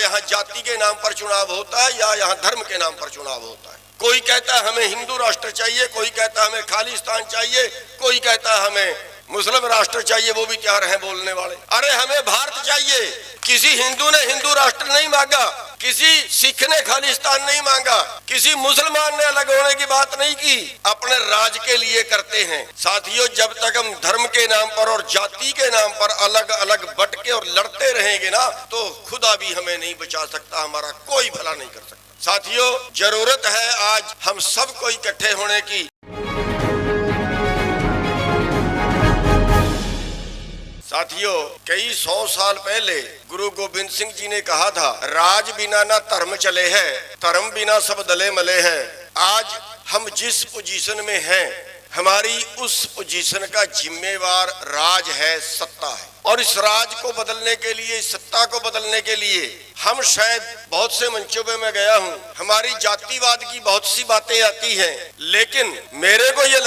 यहाँ जाति के नाम पर चुनाव होता है या यहाँ धर्म के नाम पर चुनाव होता है। कोई कहता है हमें हिंदू राष्ट्र चाहिए, कोई कहता है हमें खालिस्तान चाहिए, कोई कहता है हमें मुस्लिम राष्ट्र चाहिए, वो भी तैयार हैं बोलने वाले। अरे हमें भारत चाहिए। किसी हिंदू ने हिंदू राष्ट्र नहीं मांगा, किसी सिख ने खालिस्तान नहीं मांगा, किसी मुसलमान ने अलग होने की बात नहीं की, अपने राज के लिए करते हैं। साथियों, जब तक हम धर्म के नाम पर और जाति के नाम पर अलग अलग बट के और लड़ते रहेंगे ना, तो खुदा भी हमें नहीं बचा सकता, हमारा कोई भला नहीं कर सकता। साथियों, जरूरत है आज हम सबको इकट्ठे होने की। साथियों, कई 100 साल पहले गुरु गोविंद सिंह जी ने कहा था, राज बिना ना धर्म चले है, धर्म बिना सब दले मले हैं। आज हम जिस पोजीशन में हैं, हमारी उस पोजीशन का जिम्मेवार राज है, सत्ता है। और इस राज को बदलने के लिए, इस सत्ता को बदलने के लिए हम शायद बहुत से मंचों पे मैं गया हूँ, हमारी जातिवाद की बहुत सी बातें आती हैं, लेकिन मेरे को ये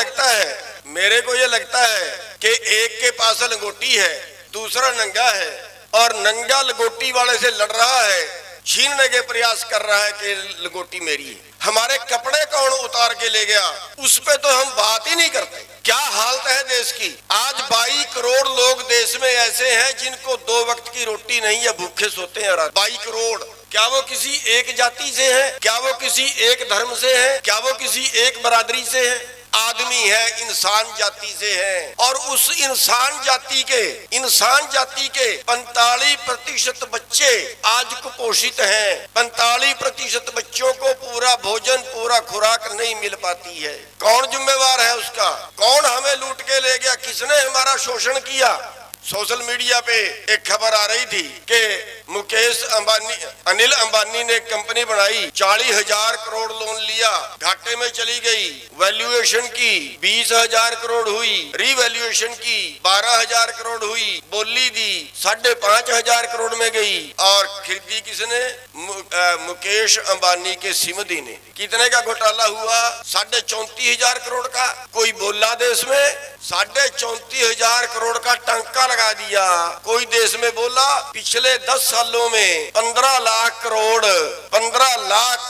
लगता है कि एक के पास लंगोटी है, दूसरा नंगा है, और नंगा लंगोटी वाले से लड़ रहा है, छीनने के प्रयास कर रहा है कि लंगोटी मेरी है। हमारे कपड़े कौन उतार के ले गया, उस पे तो हम बात ही नहीं करते। क्या हालत है देश की। आज 22 करोड़ लोग देश में ऐसे हैं जिनको 2 वक्त की रोटी नहीं है, भूखे सोते हैं। 22 करोड़। क्या वो किसी एक जाति से है? क्या वो किसी एक धर्म से है? क्या वो किसी एक बरादरी से है? आदमी है, इंसान जाति से है। और उस इंसान जाति के 45% बच्चे आज कुपोषित हैं। 45% बच्चों को पूरा भोजन, पूरा खुराक नहीं मिल पाती है। कौन जिम्मेवार है उसका? कौन हमें लूट के ले गया? किसने हमारा शोषण किया? सोशल मीडिया पे एक खबर आ रही थी कि अनिल अंबानी ने कंपनी बनाई, 40,000 करोड़ लोन लिया, घाटे में चली गई। वैल्यूएशन की 20,000 करोड़ हुई, रीवैल्यूएशन की 12,000 करोड़ हुई, बोली दी 5,500 करोड़ में गई। और खरीदी किसने? मुकेश अंबानी के सिमधी ने। कितने का घोटाला हुआ? 34,500 करोड़ का। कोई बोला देश में? 34,500 करोड़ का टंका लगा दिया। कोई देश में बोला? पिछले 10 सालों में 15 लाख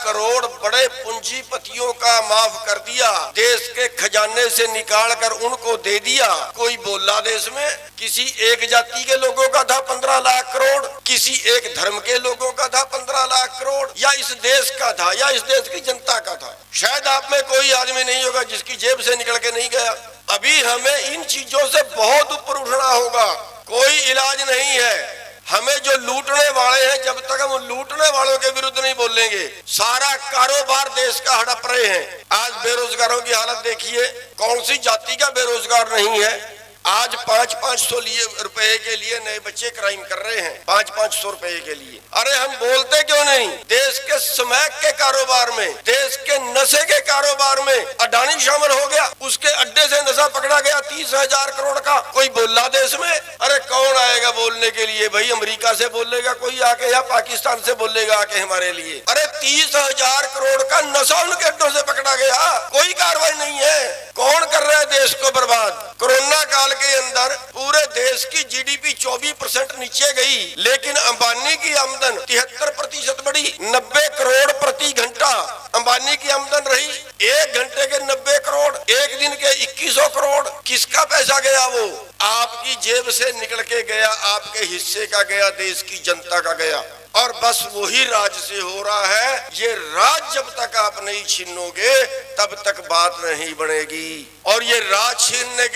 करोड़ बड़े पूंजीपतियों का माफ कर दिया, देश के खजाने से निकाल कर उनको दे दिया। कोई बोला देश में? किसी एक जाति के लोगों का था 15 लाख करोड़, किसी एक धर्म के लोगों का था 15 लाख करोड़, या इस देश का था, या इस देश की जनता का था? शायद आप में कोई आदमी नहीं होगा जिसकी जेब से निकल के नहीं गया। अभी हमें इन चीजों से बहुत ऊपर उठना होगा। कोई इलाज नहीं है। हमें जो लूटने वाले हैं, जब तक हम लूटने वालों के विरुद्ध नहीं बोलेंगे, सारा कारोबार देश का हड़प रहे हैं। आज बेरोजगारों की हालत देखिए, कौन सी जाति का बेरोजगार नहीं है। आज 500-500 रुपए के लिए नए बच्चे क्राइम कर रहे हैं, 500-500 रुपए के लिए। अरे हम बोलते क्यों नहीं? देश के स्मैक के कारोबार में, देश के नशे के कारोबार में अडानी शामिल हो गया, उसके अड्डे से नशा पकड़ा गया 30,000 करोड़ का। कोई बोला देश में? अरे कौन आएगा बोलने के लिए? भाई अमेरिका से बोलेगा कोई आके, या पाकिस्तान से बोलेगा आके हमारे लिए। अरे 30,000 करोड़ का नशा उनके अड्डों से पकड़ा गया, कोई कार्रवाई नहीं है। कौन कर रहा है देश को बर्बाद? कोरोना काल के अंदर पूरे देश की जीडीपी 24% नीचे गई, लेकिन अंबानी की आमदन 73% बढ़ी। 90 करोड़ प्रति घंटा अंबानी की आमदन रही। 1 घंटे के 90 करोड़, एक दिन के 2100 करोड़। किसका पैसा गया? वो आपकी जेब से निकल के गया, आपके हिस्से का गया, देश की जनता का गया। और बस वही राज से हो रहा है। ये राज जब तक आप नहीं छीनोगे तब तक बात नहीं बनेगी। और ये राज छीनने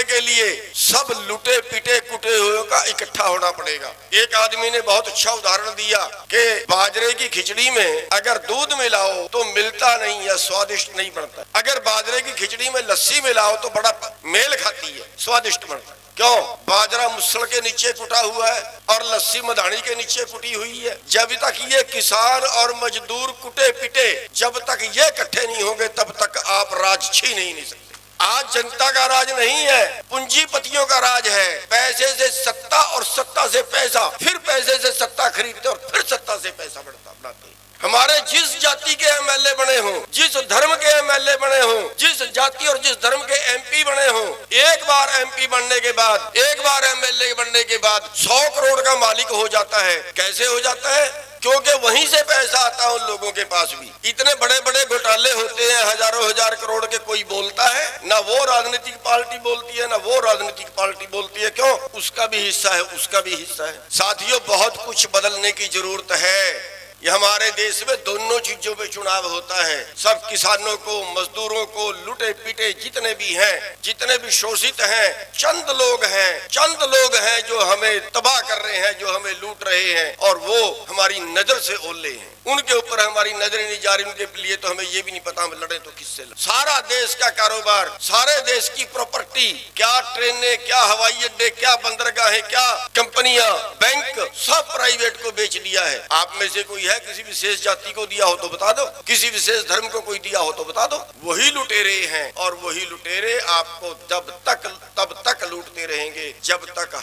के लिए सब लुटे पिटे कुटे हुए का इकट्ठा होना पड़ेगा। एक आदमी ने बहुत अच्छा उदाहरण दिया कि बाजरे की खिचड़ी में अगर दूध मिलाओ तो मिलता नहीं है, स्वादिष्ट नहीं बनता। अगर बाजरे की खिचड़ी में लस्सी मिलाओ तो बड़ा मेल खाती है, स्वादिष्ट बनता है। क्यों? बाजरा मुसल के नीचे कुटा हुआ है और लस्सी मधानी के नीचे कुटी हुई है। जब तक ये किसान और मजदूर कुटे पिटे, जब तक ये इकट्ठे नहीं होंगे, तब तक आप राज छीन ही नहीं सकते। आज जनता का राज नहीं है, पूंजीपतियों का राज है। पैसे से सत्ता और सत्ता से पैसा, फिर पैसे से सत्ता खरीदते और फिर सत्ता से पैसा बढ़ाते। हमारे जिस जाति के एमएलए बने हों, जिस धर्म के एमएलए बने हों, जिस जाति और जिस धर्म के एमपी बने हों, एक बार एमपी बनने के बाद, एक बार एमएलए बनने के बाद 100 करोड़ का मालिक हो जाता है। कैसे हो जाता है? क्योंकि वहीं से पैसा आता है उन लोगों के पास भी। इतने बड़े बड़े घोटाले होते हैं, हजारों हजार करोड़ के, कोई बोलता है? ना वो राजनीतिक पार्टी बोलती है, ना वो राजनीतिक पार्टी बोलती है। क्यों? उसका भी हिस्सा है, उसका भी हिस्सा है। साथियों, बहुत कुछ बदलने की जरूरत है। ये हमारे देश में दोनों चीजों पे चुनाव होता है। सब किसानों को, मजदूरों को, लुटे पिटे जितने भी हैं, जितने भी शोषित हैं, चंद लोग हैं जो हमें तबाह कर रहे हैं, जो हमें लूट रहे हैं, और वो हमारी नजर से ओले हैं। उनके ऊपर हमारी नजरें नहीं जा रही। उनके लिए तो हमें ये भी नहीं पता हम लड़े तो किससे लड़े। सारा देश का कारोबार, सारे देश की प्रॉपर्टी, क्या ट्रेनें, क्या हवाई अड्डे, क्या बंदरगाहें, क्या कंपनियां, बैंक, सब प्राइवेट को बेच दिया है। आप में से कोई है किसी विशेष जाति को दिया हो तो बता दो, किसी विशेष धर्म को कोई दिया हो तो बता दो। वही लुटेरे हैं, और वही लुटेरे आपको तब तक लूटते रहेंगे जब तक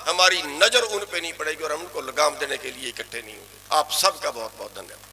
हमारी नजर उन पे नहीं पड़ेगी और हम उनको लगाम देने के लिए इकट्ठे नहीं होंगे। आप सबका बहुत बहुत धन्यवाद।